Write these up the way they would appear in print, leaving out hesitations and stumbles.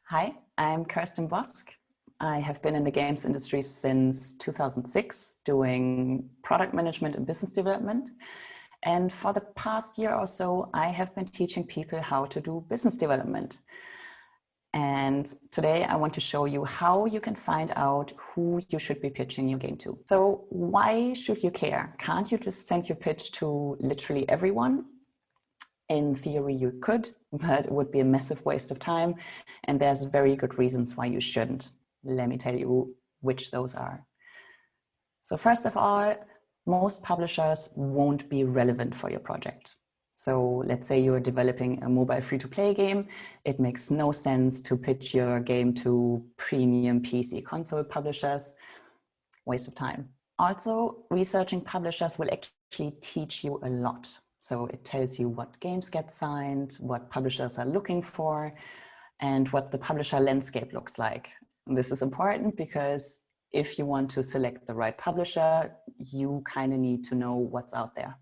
Hi, I'm Kirstin Bosc. I have been in the games industry since 2006, doing product management and business development. And for the past year or so, I have been teaching people how to do business development. And today I want to show you how you can find out who you should be pitching your game to. So why should you care? Can't you just send your pitch to literally everyone? In theory, you could, but it would be a massive waste of time. And there's very good reasons why you shouldn't. Let me tell you which those are. So first of all, most publishers won't be relevant for your project. So let's say you're developing a mobile free-to-play game. It makes no sense to pitch your game to premium PC console publishers. Waste of time. Also, researching publishers will actually teach you a lot. So it tells you what games get signed, what publishers are looking for, and what the publisher landscape looks like. And this is important because if you want to select the right publisher, you kind of need to know what's out there.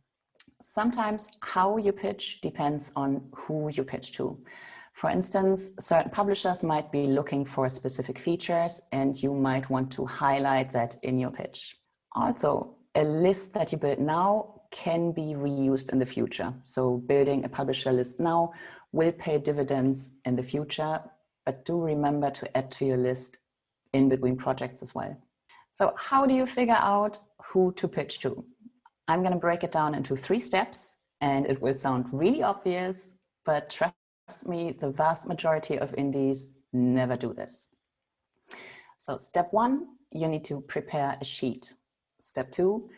Sometimes how you pitch depends on who you pitch to. For instance, certain publishers might be looking for specific features and you might want to highlight that in your pitch. Also, a list that you build now can be reused in the future. So building a publisher list now will pay dividends in the future, but do remember to add to your list in between projects as well. So how do you figure out who to pitch to? I'm going to break it down into 3 steps, and it will sound really obvious, but trust me, the vast majority of indies never do this. So step 1, you need to prepare a sheet. Step 2,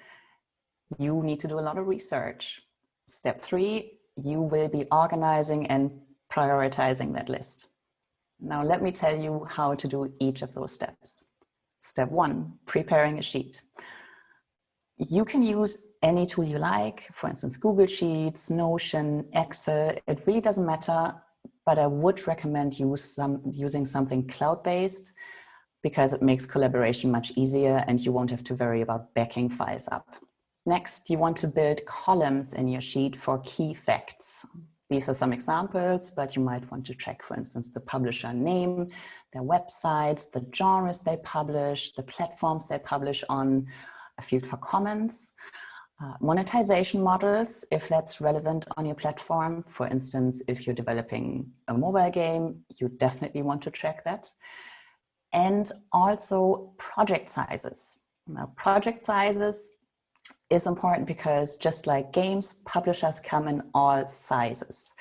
you need to do a lot of research. Step 3, you will be organizing and prioritizing that list. Now let me tell you how to do each of those steps. Step 1, preparing a sheet. You can use any tool you like, for instance, Google Sheets, Notion, Excel, it really doesn't matter, but I would recommend using something cloud-based because it makes collaboration much easier and you won't have to worry about backing files up. Next, you want to build columns in your sheet for key facts. These are some examples, but you might want to track, for instance, the publisher name, their websites, the genres they publish, the platforms they publish on, a field for comments, monetization models, if that's relevant on your platform. For instance, if you're developing a mobile game, you definitely want to track that. And also project sizes. Now, project sizes is important because just like games, publishers come in all sizes.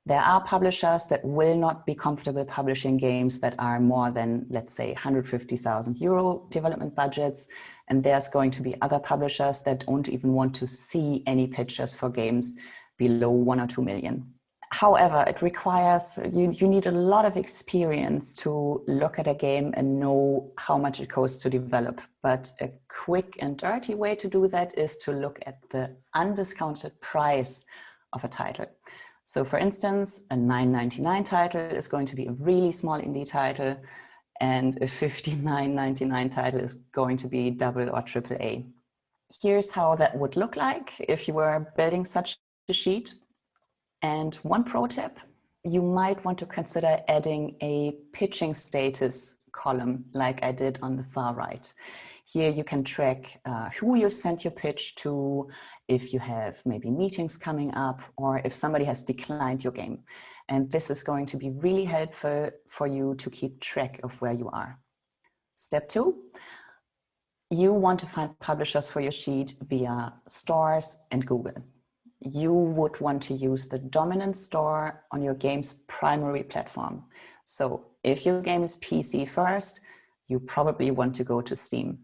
There are publishers that will not be comfortable publishing games that are more than, let's say, 150,000 euro development budgets. And there's going to be other publishers that don't even want to see any pitches for games below 1 or 2 million. However, it requires, you need a lot of experience to look at a game and know how much it costs to develop. But a quick and dirty way to do that is to look at the undiscounted price of a title. So for instance, a $9.99 title is going to be a really small indie title, and a $59.99 title is going to be double or triple A. Here's how that would look like if you were building such a sheet. And one pro tip, you might want to consider adding a pitching status column like I did on the far right. Here you can track who you sent your pitch to, if you have maybe meetings coming up, or if somebody has declined your game. And this is going to be really helpful for you to keep track of where you are. Step 2, you want to find publishers for your sheet via stores and Google. You would want to use the dominant store on your game's primary platform. So if your game is PC first, you probably want to go to Steam.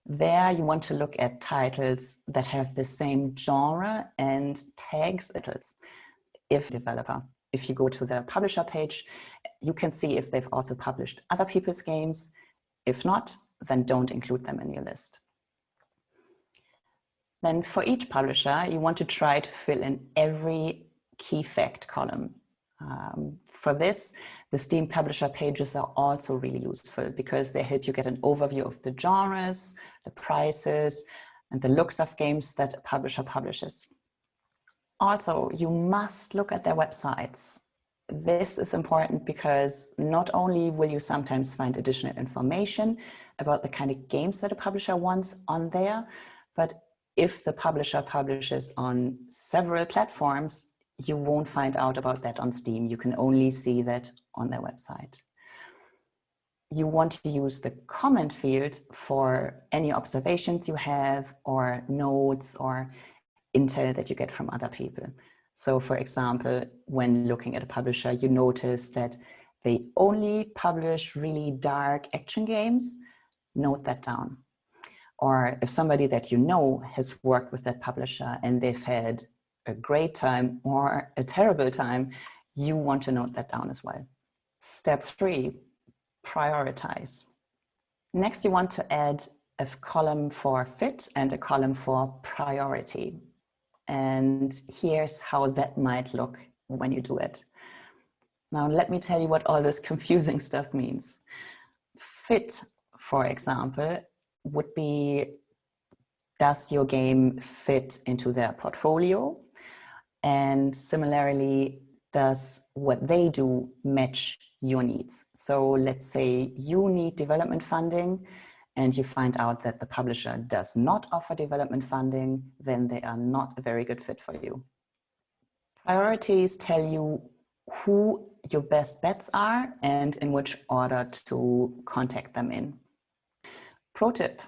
There you want to look at titles that have the same genre and tags. If developer, if you go to the publisher page, you can see if they've also published other people's games. If not, then don't include them in your list. Then for each publisher, you want to try to fill in every key fact column. For this, the Steam publisher pages are also really useful because they help you get an overview of the genres, the prices, and the looks of games that a publisher publishes. Also, you must look at their websites. This is important because not only will you sometimes find additional information about the kind of games that a publisher wants on there, but if the publisher publishes on several platforms, you won't find out about that on Steam. You can only see that on their website. You want to use the comment field for any observations you have or notes or intel that you get from other people. So for example, when looking at a publisher, you notice that they only publish really dark action games, note that down. Or if somebody that you know has worked with that publisher and they've had a great time or a terrible time, you want to note that down as well. Step 3, prioritize. Next, you want to add a column for fit and a column for priority. And here's how that might look when you do it. Now, let me tell you what all this confusing stuff means. Fit, for example, would be, does your game fit into their portfolio? And similarly, does what they do match your needs? So let's say you need development funding and you find out that the publisher does not offer development funding, then they are not a very good fit for you. Priorities tell you who your best bets are and in which order to contact them in. Pro tip,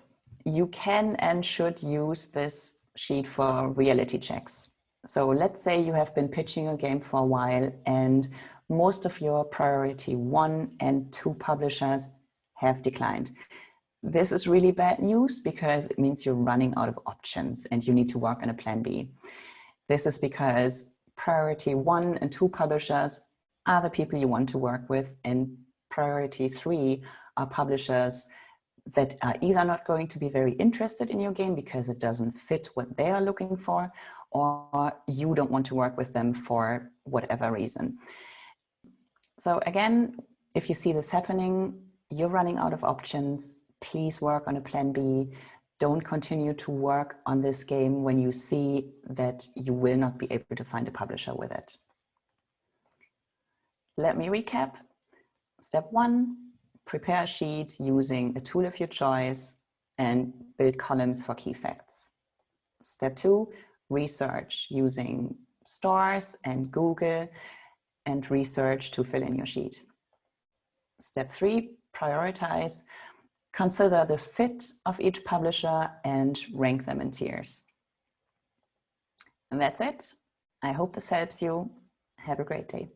you can and should use this sheet for reality checks. So let's say you have been pitching a game for a while and most of your priority 1 and 2 publishers have declined. This is really bad news because it means you're running out of options and you need to work on a plan B. This is because priority 1 and 2 publishers are the people you want to work with, and priority 3 are publishers that are either not going to be very interested in your game because it doesn't fit what they are looking for, or you don't want to work with them for whatever reason. So again, if you see this happening, you're running out of options, please work on a plan B. Don't continue to work on this game when you see that you will not be able to find a publisher with it. Let me recap. Step 1, prepare a sheet using a tool of your choice and build columns for key facts. Step 2, research using stores and Google and research to fill in your sheet. Step 3, prioritize. Consider the fit of each publisher and rank them in tiers. And that's it. I hope this helps you. Have a great day.